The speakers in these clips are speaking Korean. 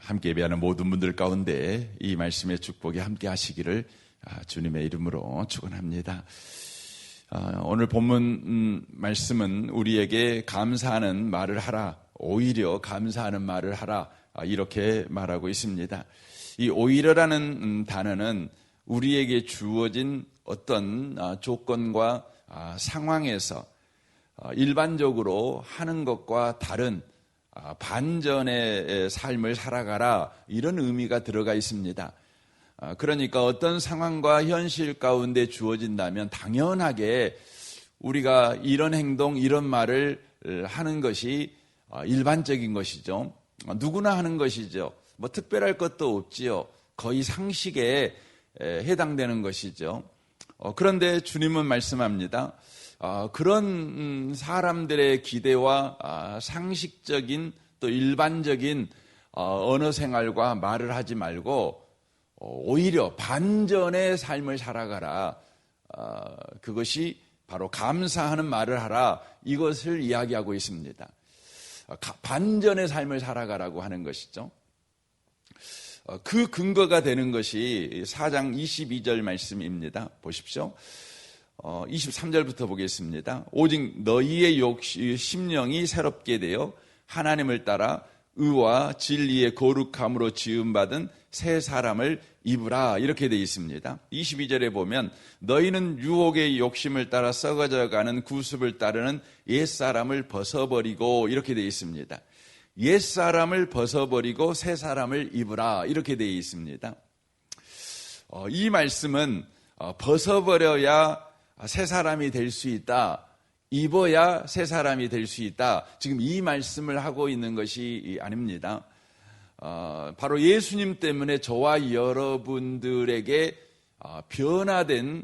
함께 예배하는 모든 분들 가운데 이 말씀의 축복이 함께 하시기를 주님의 이름으로 축원합니다. 오늘 본문 말씀은 우리에게 감사하는 말을 하라, 오히려 감사하는 말을 하라, 이렇게 말하고 있습니다. 이 오히려라는 단어는 우리에게 주어진 어떤 조건과 상황에서 일반적으로 하는 것과 다른 반전의 삶을 살아가라, 이런 의미가 들어가 있습니다. 그러니까 어떤 상황과 현실 가운데 주어진다면 당연하게 우리가 이런 행동, 이런 말을 하는 것이 일반적인 것이죠. 누구나 하는 것이죠. 뭐 특별할 것도 없지요. 거의 상식에 해당되는 것이죠. 그런데 주님은 말씀합니다. 그런 사람들의 기대와 상식적인 또 일반적인 언어 생활과 말을 하지 말고 오히려 반전의 삶을 살아가라. 그것이 바로 감사하는 말을 하라, 이것을 이야기하고 있습니다. 반전의 삶을 살아가라고 하는 것이죠. 그 근거가 되는 것이 4장 22절 말씀입니다. 보십시오. 23절부터 보겠습니다. 오직 너희의 심령이 새롭게 되어 하나님을 따라 의와 진리의 거룩함으로 지음받은 새 사람을 입으라, 이렇게 되어 있습니다. 22절에 보면 너희는 유혹의 욕심을 따라 썩어져가는 구습을 따르는 옛사람을 벗어버리고, 이렇게 되어 있습니다. 옛사람을 벗어버리고 새 사람을 입으라, 이렇게 되어 있습니다. 이 말씀은 벗어버려야 새 사람이 될 수 있다, 입어야 새 사람이 될 수 있다, 지금 이 말씀을 하고 있는 것이 아닙니다. 바로 예수님 때문에 저와 여러분들에게 변화된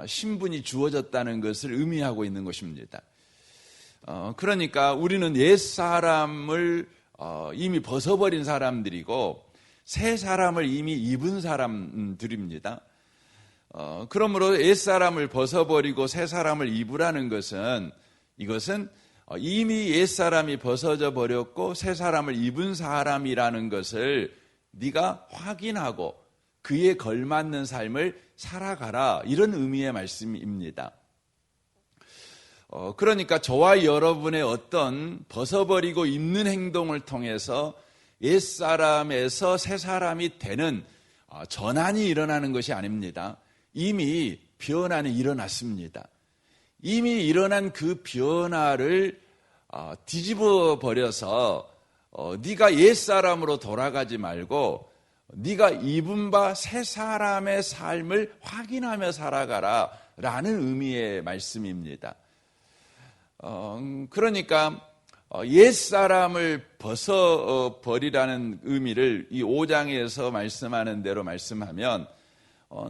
신분이 주어졌다는 것을 의미하고 있는 것입니다. 그러니까 우리는 옛사람을 이미 벗어버린 사람들이고 새 사람을 이미 입은 사람들입니다. 그러므로 옛사람을 벗어버리고 새 사람을 입으라는 것은, 이것은 이미 옛사람이 벗어져 버렸고 새 사람을 입은 사람이라는 것을 네가 확인하고 그에 걸맞는 삶을 살아가라, 이런 의미의 말씀입니다. 그러니까 저와 여러분의 어떤 벗어버리고 입는 행동을 통해서 옛사람에서 새 사람이 되는 전환이 일어나는 것이 아닙니다. 이미 변화는 일어났습니다. 이미 일어난 그 변화를 뒤집어 버려서 네가 옛사람으로 돌아가지 말고 네가 입은 바 새 사람의 삶을 확인하며 살아가라, 라는 의미의 말씀입니다. 그러니까 옛사람을 벗어버리라는 의미를 이 5장에서 말씀하는 대로 말씀하면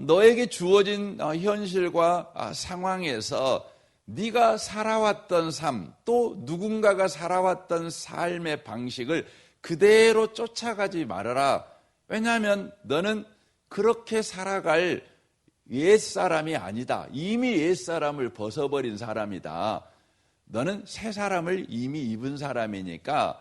너에게 주어진 현실과 상황에서 네가 살아왔던 삶, 또 누군가가 살아왔던 삶의 방식을 그대로 쫓아가지 말아라. 왜냐하면 너는 그렇게 살아갈 옛사람이 아니다. 이미 옛사람을 벗어버린 사람이다. 너는 새 사람을 이미 입은 사람이니까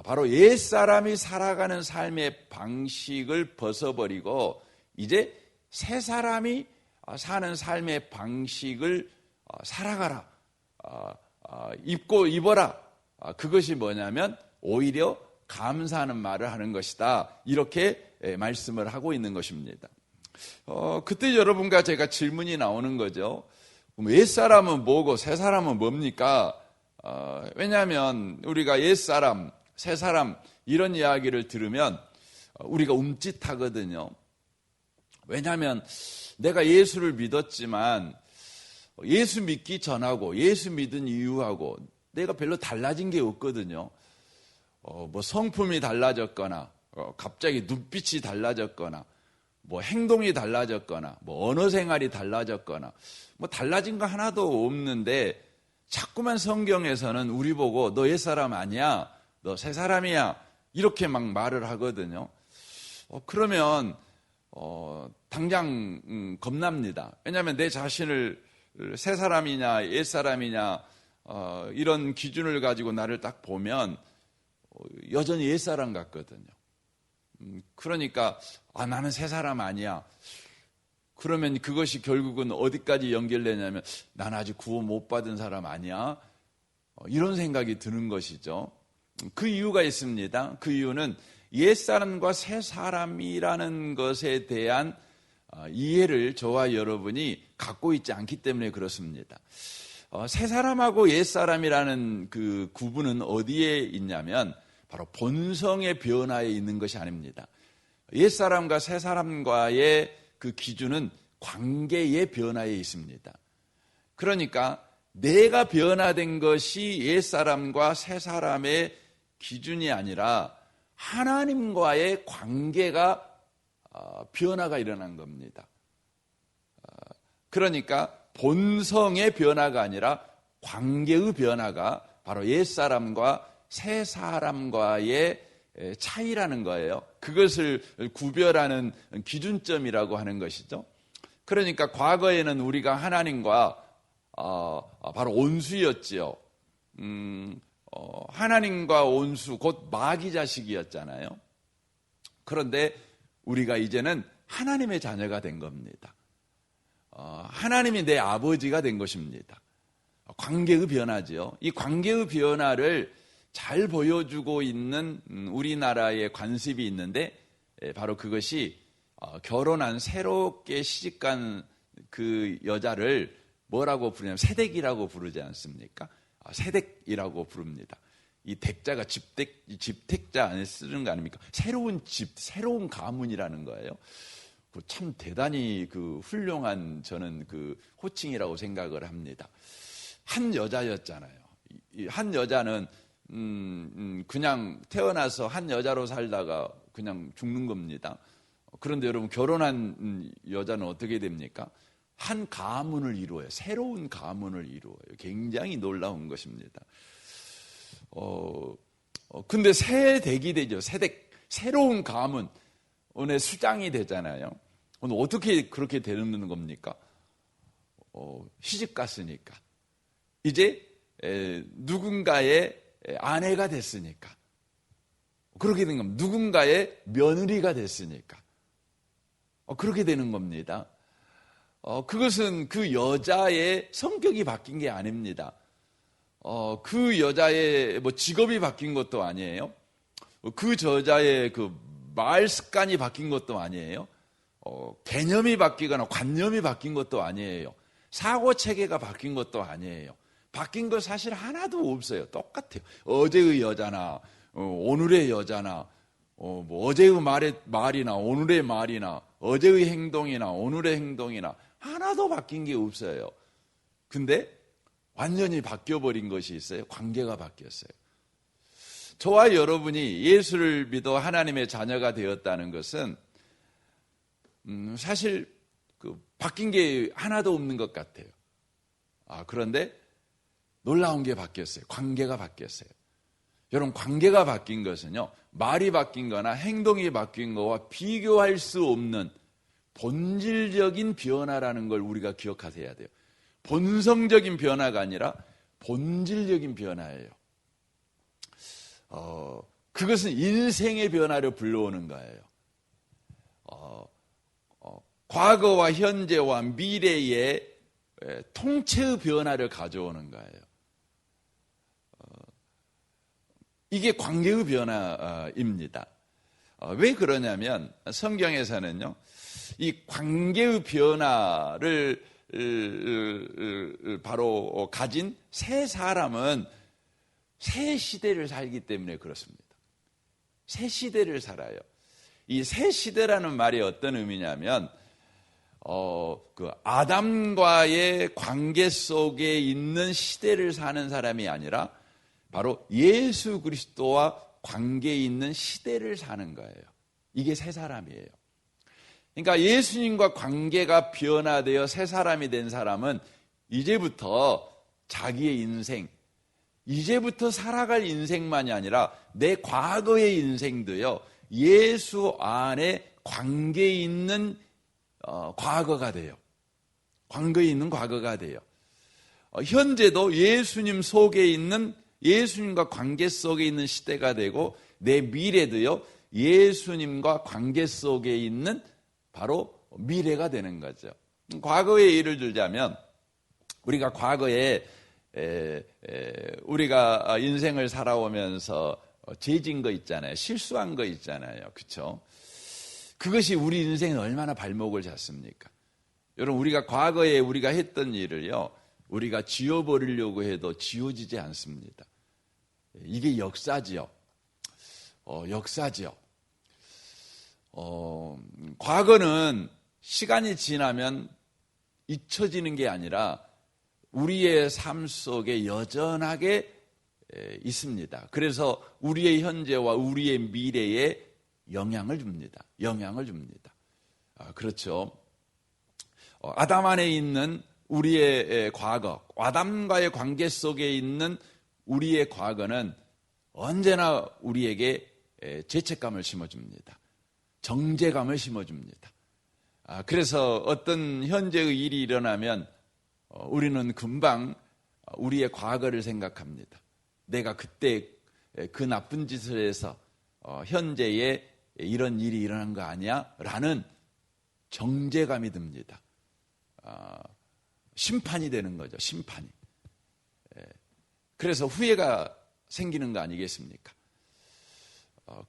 바로 옛사람이 살아가는 삶의 방식을 벗어버리고 이제 새 사람이 사는 삶의 방식을 살아가라, 입고 입어라. 그것이 뭐냐면 오히려 감사하는 말을 하는 것이다, 이렇게 말씀을 하고 있는 것입니다. 그때 여러분과 제가 질문이 나오는 거죠. 그럼 옛사람은 뭐고 새 사람은 뭡니까? 왜냐하면 우리가 옛사람, 새 사람 이런 이야기를 들으면 우리가 움찔하거든요. 왜냐하면 내가 예수를 믿었지만 예수 믿기 전하고 예수 믿은 이후하고 내가 별로 달라진 게 없거든요. 뭐 성품이 달라졌거나 갑자기 눈빛이 달라졌거나 뭐 행동이 달라졌거나 뭐 언어 생활이 달라졌거나 뭐 달라진 거 하나도 없는데 자꾸만 성경에서는 우리 보고 너 옛사람 아니야, 너 새 사람이야, 이렇게 막 말을 하거든요. 그러면 당장 겁납니다. 왜냐하면 내 자신을 새 사람이냐 옛 사람이냐 이런 기준을 가지고 나를 딱 보면 여전히 옛 사람 같거든요. 그러니까 나는 새 사람 아니야. 그러면 그것이 결국은 어디까지 연결되냐면 나는 아직 구원 못 받은 사람 아니야. 이런 생각이 드는 것이죠. 그 이유가 있습니다. 그 이유는 옛사람과 새사람이라는 것에 대한 이해를 저와 여러분이 갖고 있지 않기 때문에 그렇습니다. 새사람하고 옛사람이라는 그 구분은 어디에 있냐면 바로 본성의 변화에 있는 것이 아닙니다. 옛사람과 새사람과의 그 기준은 관계의 변화에 있습니다. 그러니까 내가 변화된 것이 옛사람과 새사람의 기준이 아니라 하나님과의 관계가 변화가 일어난 겁니다. 그러니까 본성의 변화가 아니라 관계의 변화가 바로 옛사람과 새사람과의 차이라는 거예요. 그것을 구별하는 기준점이라고 하는 것이죠. 그러니까 과거에는 우리가 하나님과 바로 온수였지요. 하나님과 온수, 곧 마귀 자식이었잖아요. 그런데 우리가 이제는 하나님의 자녀가 된 겁니다. 하나님이 내 아버지가 된 것입니다. 관계의 변화지요. 이 관계의 변화를 잘 보여주고 있는 우리나라의 관습이 있는데 바로 그것이 결혼한 새롭게 시집간 그 여자를 뭐라고 부르냐면 새댁이라고 부르지 않습니까? 새댁이라고 부릅니다. 이 댁자가 집택자 안에 쓰는 거 아닙니까? 새로운 집, 새로운 가문이라는 거예요. 참 대단히 그 훌륭한 저는 그 호칭이라고 생각을 합니다. 한 여자였잖아요. 한 여자는 그냥 태어나서 한 여자로 살다가 그냥 죽는 겁니다. 그런데 여러분 결혼한 여자는 어떻게 됩니까? 한 가문을 이루어요. 새로운 가문을 이루어요. 굉장히 놀라운 것입니다. 근데 새댁이 되죠. 새댁, 새로운 가문의 수장이 되잖아요. 오늘 어떻게 그렇게 되는 겁니까? 시집 갔으니까. 이제 누군가의 아내가 됐으니까. 그렇게 된 겁니다. 누군가의 며느리가 됐으니까. 그렇게 되는 겁니다. 그것은 그 여자의 성격이 바뀐 게 아닙니다. 그 여자의 뭐 직업이 바뀐 것도 아니에요. 그 여자의 그 말 습관이 바뀐 것도 아니에요. 개념이 바뀌거나 관념이 바뀐 것도 아니에요. 사고 체계가 바뀐 것도 아니에요. 바뀐 거 사실 하나도 없어요. 똑같아요. 어제의 여자나 오늘의 여자나 뭐 어제의 말이나 오늘의 말이나 어제의 행동이나 오늘의 행동이나 하나도 바뀐 게 없어요. 근데 완전히 바뀌어버린 것이 있어요. 관계가 바뀌었어요. 저와 여러분이 예수를 믿어 하나님의 자녀가 되었다는 것은 사실 바뀐 게 하나도 없는 것 같아요. 그런데 놀라운 게 바뀌었어요. 관계가 바뀌었어요. 여러분, 관계가 바뀐 것은요, 말이 바뀐 거나 행동이 바뀐 거와 비교할 수 없는 본질적인 변화라는 걸 우리가 기억하셔야 돼요. 본성적인 변화가 아니라 본질적인 변화예요. 그것은 인생의 변화를 불러오는 거예요. 과거와 현재와 미래의 통째의 변화를 가져오는 거예요. 이게 관계의 변화입니다. 왜 그러냐면 성경에서는요, 이 관계의 변화를 바로 가진 새 사람은 새 시대를 살기 때문에 그렇습니다. 새 시대를 살아요. 이 새 시대라는 말이 어떤 의미냐면 그 아담과의 관계 속에 있는 시대를 사는 사람이 아니라 바로 예수 그리스도와 관계에 있는 시대를 사는 거예요. 이게 새 사람이에요. 그러니까 예수님과 관계가 변화되어 새 사람이 된 사람은 이제부터 자기의 인생, 이제부터 살아갈 인생만이 아니라 내 과거의 인생도요, 예수 안에 관계에 있는 과거가 돼요. 관계에 있는 과거가 돼요. 현재도 예수님 속에 있는, 예수님과 관계 속에 있는 시대가 되고, 내 미래도요, 예수님과 관계 속에 있는 바로 미래가 되는 거죠. 과거의 예를 들자면 우리가 과거에 우리가 인생을 살아오면서 죄진 거 있잖아요. 실수한 거 있잖아요. 그렇죠? 그것이 우리 인생에 얼마나 발목을 잡습니까? 여러분, 우리가 과거에 우리가 했던 일을요, 우리가 지워버리려고 해도 지워지지 않습니다. 이게 역사지요. 역사지요. 과거는 시간이 지나면 잊혀지는 게 아니라 우리의 삶 속에 여전하게 있습니다. 그래서 우리의 현재와 우리의 미래에 영향을 줍니다. 영향을 줍니다. 그렇죠. 아담 안에 있는 우리의 과거, 아담과의 관계 속에 있는 우리의 과거는 언제나 우리에게 죄책감을 심어줍니다. 정죄감을 심어줍니다. 그래서 어떤 현재의 일이 일어나면 우리는 금방 우리의 과거를 생각합니다. 내가 그때 그 나쁜 짓을 해서 현재에 이런 일이 일어난 거 아니야? 라는 정죄감이 듭니다. 심판이 되는 거죠. 심판이. 그래서 후회가 생기는 거 아니겠습니까?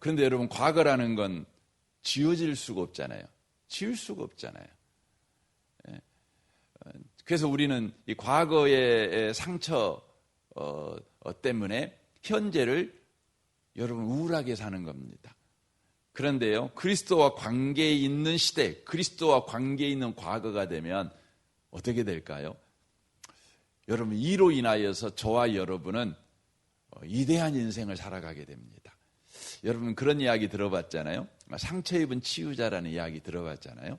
그런데 여러분, 과거라는 건 지워질 수가 없잖아요. 지울 수가 없잖아요. 그래서 우리는 이 과거의 상처 때문에 현재를 여러분 우울하게 사는 겁니다. 그런데요, 그리스도와 관계에 있는 시대, 그리스도와 관계에 있는 과거가 되면 어떻게 될까요? 여러분, 이로 인하여서 저와 여러분은 위대한 인생을 살아가게 됩니다. 여러분, 그런 이야기 들어봤잖아요. 상처 입은 치유자라는 이야기 들어봤잖아요.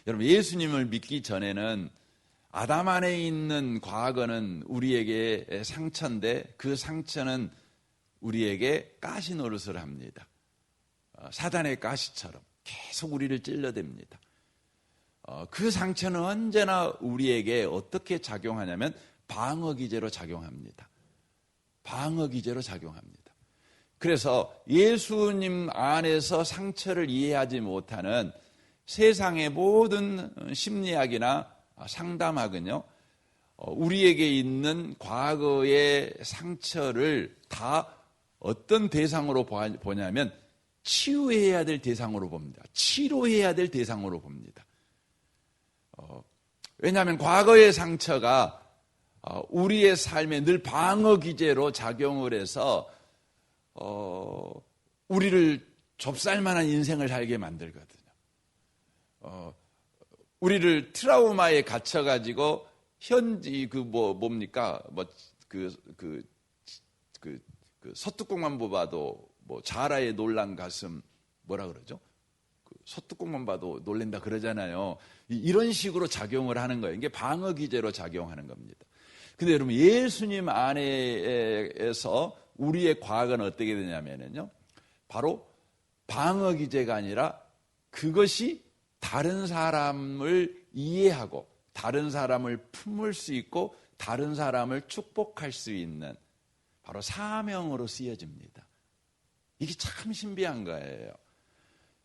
여러분, 예수님을 믿기 전에는 아담 안에 있는 과거는 우리에게 상처인데 그 상처는 우리에게 가시 노릇을 합니다. 사단의 가시처럼 계속 우리를 찔러댑니다. 그 상처는 언제나 우리에게 어떻게 작용하냐면 방어기제로 작용합니다. 방어기제로 작용합니다. 그래서 예수님 안에서 상처를 이해하지 못하는 세상의 모든 심리학이나 상담학은요, 우리에게 있는 과거의 상처를 다 어떤 대상으로 보냐면 치유해야 될 대상으로 봅니다. 치료해야 될 대상으로 봅니다. 왜냐하면 과거의 상처가 우리의 삶에 늘 방어 기제로 작용을 해서 우리를 좁쌀만한 인생을 살게 만들거든요. 우리를 트라우마에 갇혀가지고 서뚜껑만 봐도 자라의 놀란 가슴 뭐라 그러죠? 서뚜껑만 봐도 놀랜다 그러잖아요. 이런 식으로 작용을 하는 거예요. 이게 방어 기제로 작용하는 겁니다. 근데 여러분, 예수님 안에서 우리의 과거는 어떻게 되냐면요, 바로 방어 기제가 아니라 그것이 다른 사람을 이해하고 다른 사람을 품을 수 있고 다른 사람을 축복할 수 있는 바로 사명으로 쓰여집니다. 이게 참 신비한 거예요.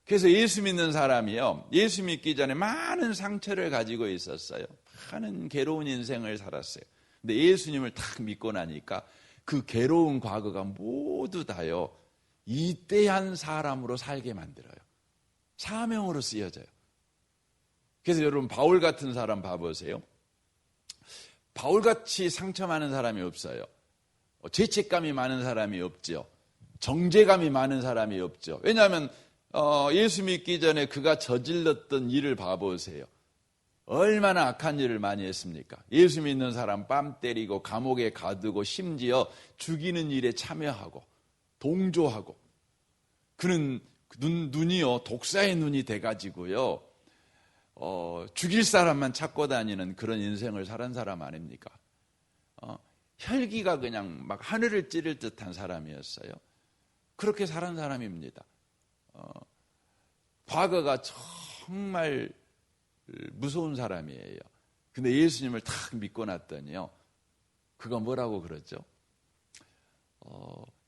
그래서 예수 믿는 사람이요, 예수 믿기 전에 많은 상처를 가지고 있었어요. 많은 괴로운 인생을 살았어요. 근데 예수님을 딱 믿고 나니까 그 괴로운 과거가 모두 다요, 이대한 사람으로 살게 만들어요. 사명으로 쓰여져요. 그래서 여러분, 바울 같은 사람 봐보세요. 바울같이 상처 많은 사람이 없어요. 죄책감이 많은 사람이 없죠. 정죄감이 많은 사람이 없죠. 왜냐하면 예수 믿기 전에 그가 저질렀던 일을 봐보세요. 얼마나 악한 일을 많이 했습니까? 예수 믿는 사람 뺨 때리고 감옥에 가두고 심지어 죽이는 일에 참여하고 동조하고, 그는 눈이요 독사의 눈이 돼가지고요 죽일 사람만 찾고 다니는 그런 인생을 살은 사람 아닙니까? 혈기가 그냥 막 하늘을 찌를 듯한 사람이었어요. 그렇게 살은 사람입니다. 과거가 정말 무서운 사람이에요. 근데 예수님을 탁 믿고 났더니요, 그가 뭐라고 그러죠?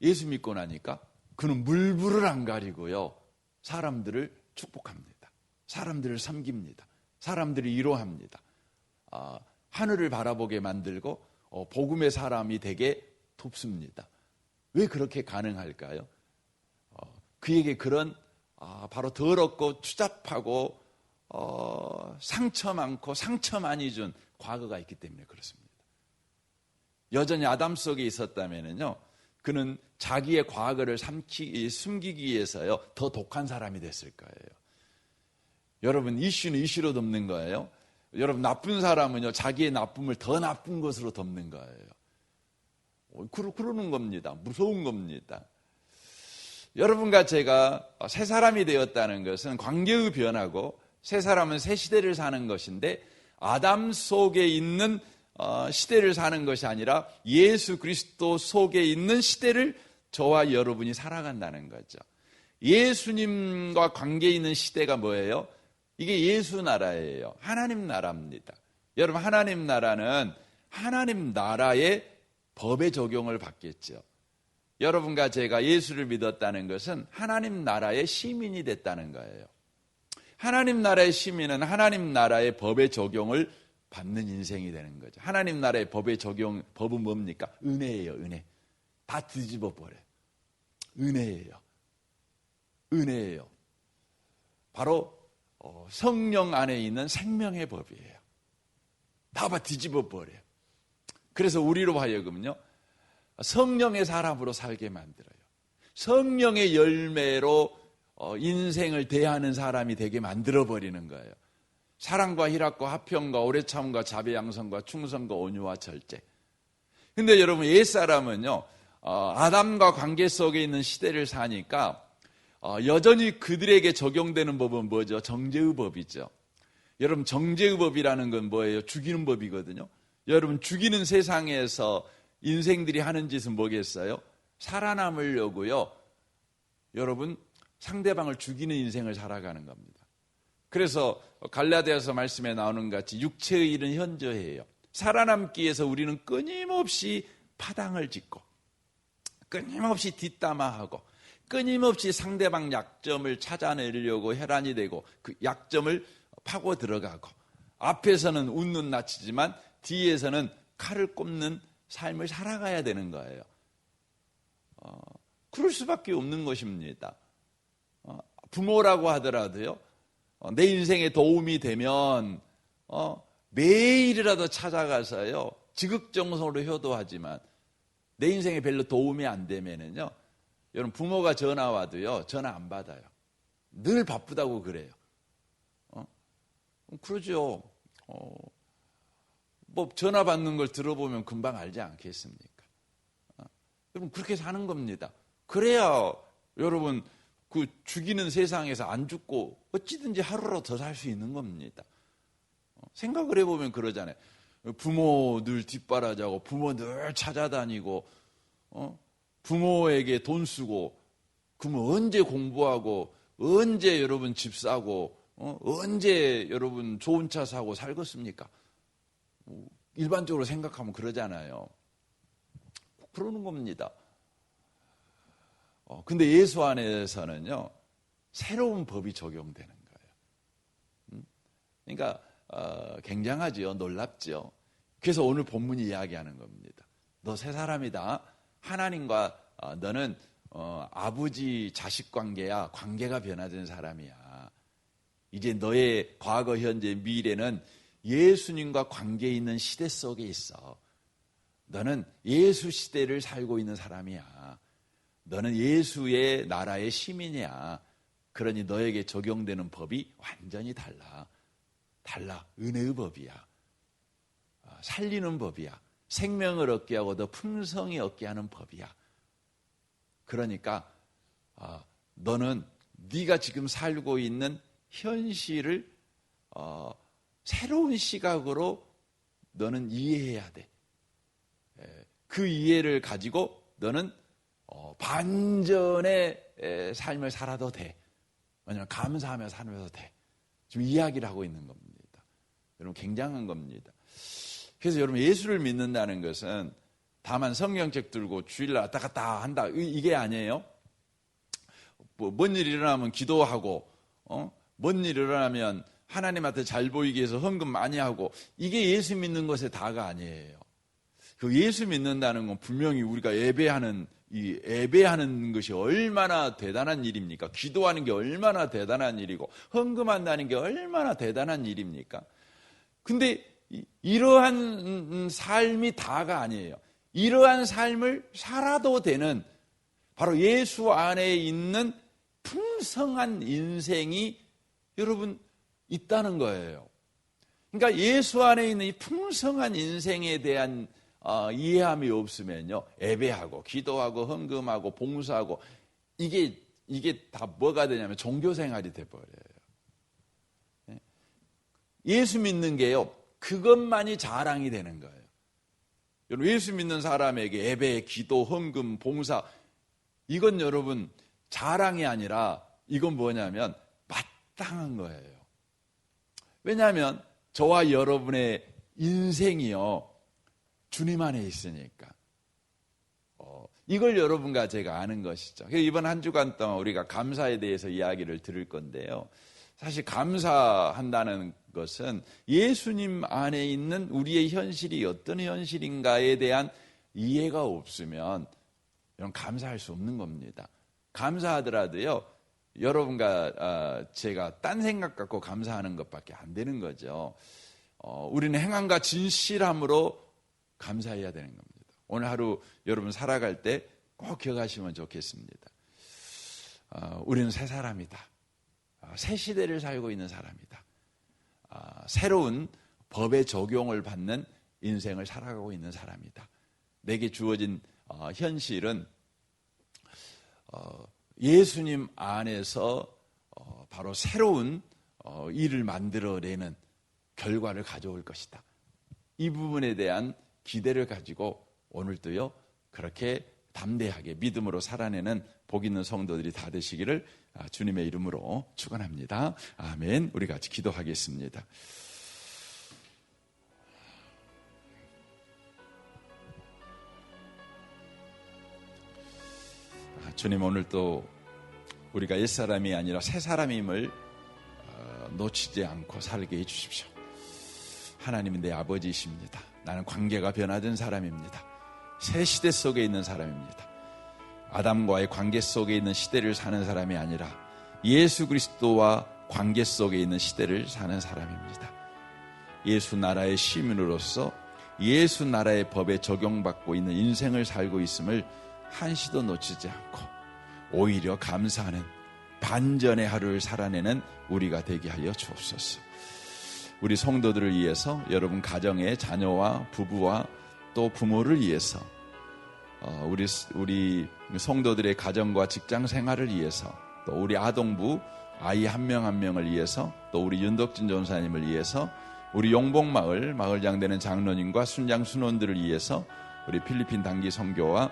예수 믿고 나니까 그는 물불을 안 가리고요, 사람들을 축복합니다. 사람들을 섬깁니다. 사람들을 위로합니다. 하늘을 바라보게 만들고 복음의 사람이 되게 돕습니다. 왜 그렇게 가능할까요? 그에게 그런 바로 더럽고 추잡하고 상처 많고 상처 많이 준 과거가 있기 때문에 그렇습니다. 여전히 아담 속에 있었다면요, 그는 자기의 과거를 숨기기 위해서요, 더 독한 사람이 됐을 거예요. 여러분, 이슈는 이슈로 덮는 거예요. 여러분, 나쁜 사람은요, 자기의 나쁨을 더 나쁜 것으로 덮는 거예요. 그러는 겁니다. 무서운 겁니다. 여러분과 제가 새 사람이 되었다는 것은 관계의 변화고, 새 사람은 새 시대를 사는 것인데, 아담 속에 있는 시대를 사는 것이 아니라 예수 그리스도 속에 있는 시대를 저와 여러분이 살아간다는 거죠. 예수님과 관계 있는 시대가 뭐예요? 이게 예수 나라예요. 하나님 나라입니다. 여러분, 하나님 나라는 하나님 나라의 법의 적용을 받겠죠. 여러분과 제가 예수를 믿었다는 것은 하나님 나라의 시민이 됐다는 거예요. 하나님 나라의 시민은 하나님 나라의 법의 적용을 받는 인생이 되는 거죠. 하나님 나라의 법의 적용, 법은 뭡니까? 은혜예요, 은혜. 다 뒤집어 버려요. 은혜예요. 은혜예요. 바로 성령 안에 있는 생명의 법이에요. 다 뒤집어 버려요. 그래서 우리로 하여금요, 성령의 사람으로 살게 만들어요. 성령의 열매로 인생을 대하는 사람이 되게 만들어버리는 거예요. 사랑과 희락과 화평과 오래 참음과 자비 양선과 충성과 온유와 절제. 근데 여러분, 옛사람은요, 아담과 관계 속에 있는 시대를 사니까 여전히 그들에게 적용되는 법은 뭐죠? 정죄의 법이죠. 여러분, 정죄의 법이라는 건 뭐예요? 죽이는 법이거든요. 여러분, 죽이는 세상에서 인생들이 하는 짓은 뭐겠어요? 살아남으려고요, 여러분, 상대방을 죽이는 인생을 살아가는 겁니다. 그래서 갈라디아서 말씀에 나오는 것 같이 육체의 일은 현저해요. 살아남기 위해서 우리는 끊임없이 파당을 짓고, 끊임없이 뒷담화하고, 끊임없이 상대방 약점을 찾아내려고 혈안이 되고, 그 약점을 파고 들어가고, 앞에서는 웃는 낯이지만 뒤에서는 칼을 꼽는 삶을 살아가야 되는 거예요. 그럴 수밖에 없는 것입니다. 부모라고 하더라도요, 내 인생에 도움이 되면 매일이라도 찾아가서요, 지극정성으로 효도하지만 내 인생에 별로 도움이 안 되면은요, 여러분, 부모가 전화 와도요, 전화 안 받아요. 늘 바쁘다고 그래요. 그러죠. 뭐 전화 받는 걸 들어보면 금방 알지 않겠습니까? 여러분, 그렇게 사는 겁니다. 그래야 여러분, 그 죽이는 세상에서 안 죽고 어찌든지 하루라도 더 살 수 있는 겁니다. 생각을 해보면 그러잖아요. 부모 늘 뒷바라지하고, 부모 늘 찾아다니고, 부모에게 돈 쓰고, 그러면 언제 공부하고, 언제 여러분 집 사고, 언제 여러분 좋은 차 사고 살겠습니까? 일반적으로 생각하면 그러잖아요. 그러는 겁니다. 근데 예수 안에서는요, 새로운 법이 적용되는 거예요. 그러니까 굉장하죠. 놀랍죠. 그래서 오늘 본문이 이야기하는 겁니다. 너 새 사람이다. 하나님과 너는 아버지 자식 관계야. 관계가 변화된 사람이야. 이제 너의 과거, 현재, 미래는 예수님과 관계 있는 시대 속에 있어. 너는 예수 시대를 살고 있는 사람이야. 너는 예수의 나라의 시민이야. 그러니 너에게 적용되는 법이 완전히 달라. 달라. 은혜의 법이야. 살리는 법이야. 생명을 얻게 하고 더 풍성히 얻게 하는 법이야. 그러니까 너는 네가 지금 살고 있는 현실을 새로운 시각으로 너는 이해해야 돼. 그 이해를 가지고 너는 반전의 삶을 살아도 돼. 왜냐하면 감사하며 살면서 돼. 지금 이야기를 하고 있는 겁니다. 여러분, 굉장한 겁니다. 그래서 여러분, 예수를 믿는다는 것은 다만 성경책 들고 주일날 왔다 갔다 한다, 이게 아니에요. 뭔 일 일어나면 기도하고, 뭔 일 일어나면 하나님한테 잘 보이기 위해서 헌금 많이 하고, 이게 예수 믿는 것의 다가 아니에요. 그 예수 믿는다는 건 분명히 우리가 예배하는 것이 얼마나 대단한 일입니까? 기도하는 게 얼마나 대단한 일이고, 헌금한다는 게 얼마나 대단한 일입니까? 근데 이러한 삶이 다가 아니에요. 이러한 삶을 살아도 되는 바로 예수 안에 있는 풍성한 인생이 여러분 있다는 거예요. 그러니까 예수 안에 있는 이 풍성한 인생에 대한 이해함이 없으면요, 예배하고 기도하고 헌금하고 봉사하고 이게 다 뭐가 되냐면 종교생활이 돼버려요. 예수 믿는 게요, 그것만이 자랑이 되는 거예요. 여러분, 예수 믿는 사람에게 예배, 기도, 헌금, 봉사, 이건 여러분 자랑이 아니라 이건 뭐냐면 마땅한 거예요. 왜냐하면 저와 여러분의 인생이요, 주님 안에 있으니까. 이걸 여러분과 제가 아는 것이죠. 이번 한 주간 동안 우리가 감사에 대해서 이야기를 들을 건데요. 사실 감사한다는 것은 예수님 안에 있는 우리의 현실이 어떤 현실인가에 대한 이해가 없으면 이런 감사할 수 없는 겁니다. 감사하더라도요, 여러분과 제가 딴 생각 갖고 감사하는 것밖에 안 되는 거죠. 우리는 행함과 진실함으로 감사해야 되는 겁니다. 오늘 하루 여러분 살아갈 때 꼭 기억하시면 좋겠습니다. 우리는 새 사람이다. 새 시대를 살고 있는 사람이다. 새로운 법의 적용을 받는 인생을 살아가고 있는 사람이다. 내게 주어진 현실은 예수님 안에서 바로 새로운 일을 만들어내는 결과를 가져올 것이다. 이 부분에 대한 기대를 가지고 오늘도요, 그렇게 담대하게 믿음으로 살아내는 복 있는 성도들이 다 되시기를 주님의 이름으로 축원합니다. 아멘. 우리 같이 기도하겠습니다. 주님, 오늘 또 우리가 옛사람이 아니라 새사람임을 놓치지 않고 살게 해주십시오. 하나님은 내 아버지이십니다. 나는 관계가 변화된 사람입니다. 새 시대 속에 있는 사람입니다. 아담과의 관계 속에 있는 시대를 사는 사람이 아니라 예수 그리스도와 관계 속에 있는 시대를 사는 사람입니다. 예수 나라의 시민으로서 예수 나라의 법에 적용받고 있는 인생을 살고 있음을 한시도 놓치지 않고 오히려 감사하는 반전의 하루를 살아내는 우리가 되게 하여 주옵소서. 우리 성도들을 위해서, 여러분 가정의 자녀와 부부와 또 부모를 위해서, 우리 성도들의 가정과 직장 생활을 위해서, 또 우리 아동부 아이 한 명 한 명을 위해서, 또 우리 윤덕진 전사님을 위해서, 우리 용복마을 마을장 되는 장로님과 순장 순원들을 위해서, 우리 필리핀 단기 선교와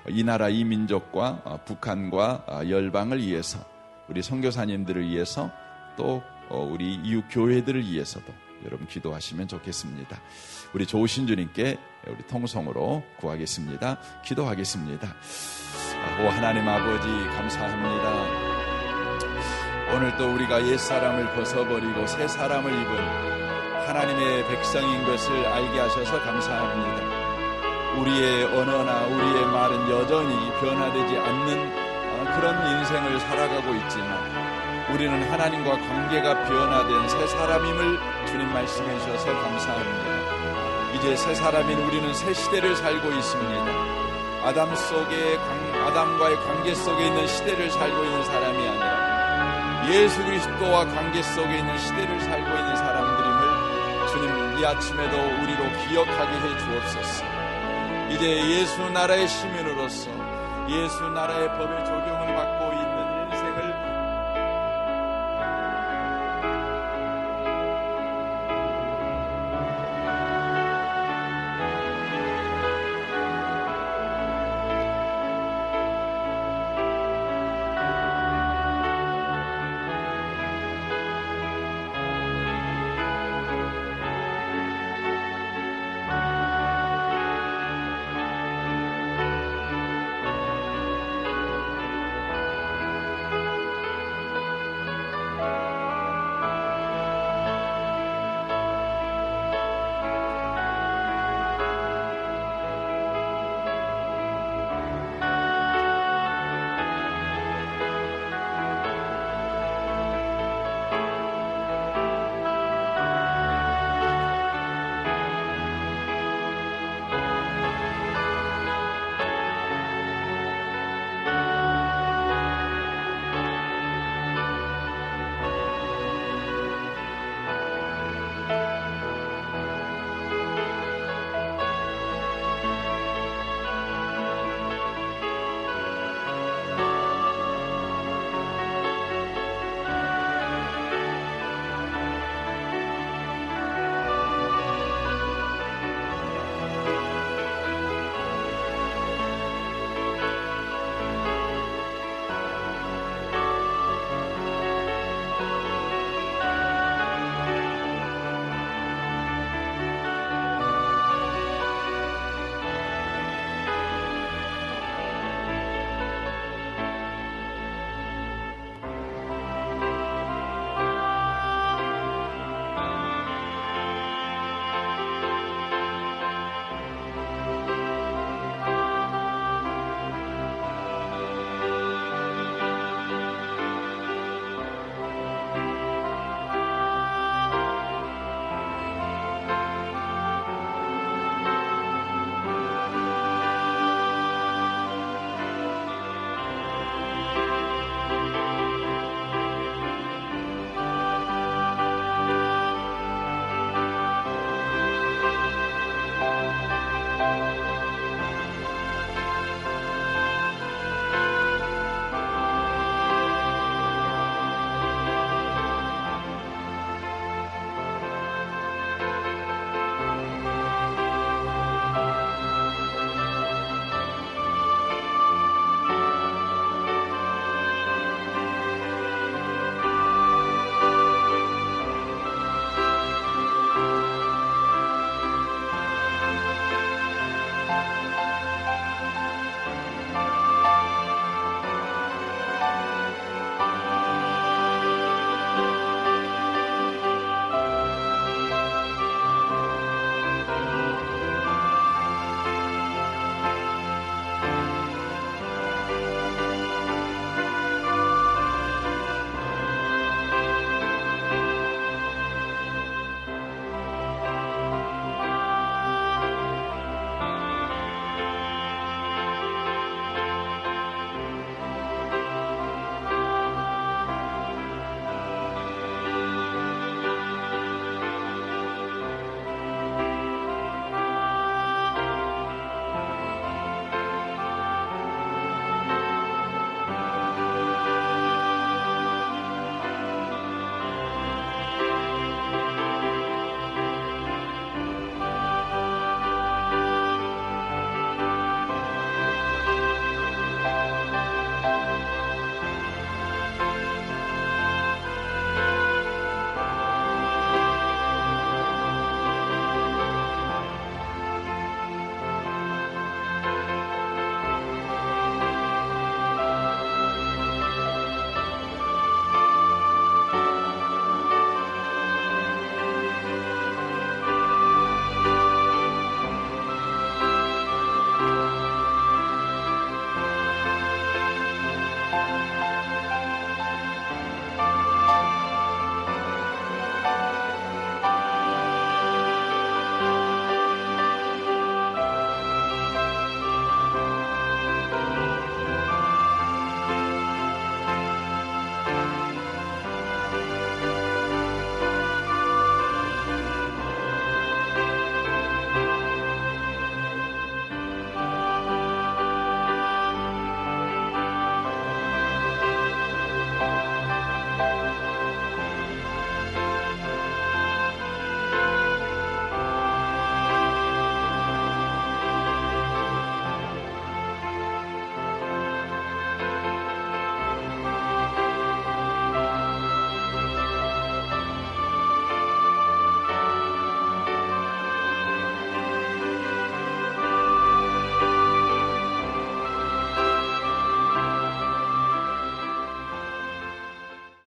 이 나라 이 민족과 북한과 열방을 위해서, 우리 선교사님들을 위해서, 또 우리 이웃 교회들을 위해서도 여러분 기도하시면 좋겠습니다. 우리 좋으신 주님께 우리 통성으로 구하겠습니다. 기도하겠습니다. 오 하나님 아버지, 감사합니다. 오늘 또 우리가 옛사람을 벗어버리고 새 사람을 입은 하나님의 백성인 것을 알게 하셔서 감사합니다. 우리의 언어나 우리의 말은 여전히 변화되지 않는 그런 인생을 살아가고 있지만 우리는 하나님과 관계가 변화된 새 사람임을 주님 말씀해 주셔서 감사합니다. 이제 새 사람인 우리는 새 시대를 살고 있습니다. 아담과의 관계 속에 있는 시대를 살고 있는 사람이 아니라 예수 그리스도와 관계 속에 있는 시대를 살고 있는 사람들임을 주님 이 아침에도 우리로 기억하게 해 주옵소서. 이제 예수 나라의 시민으로서 예수 나라의 법에 적용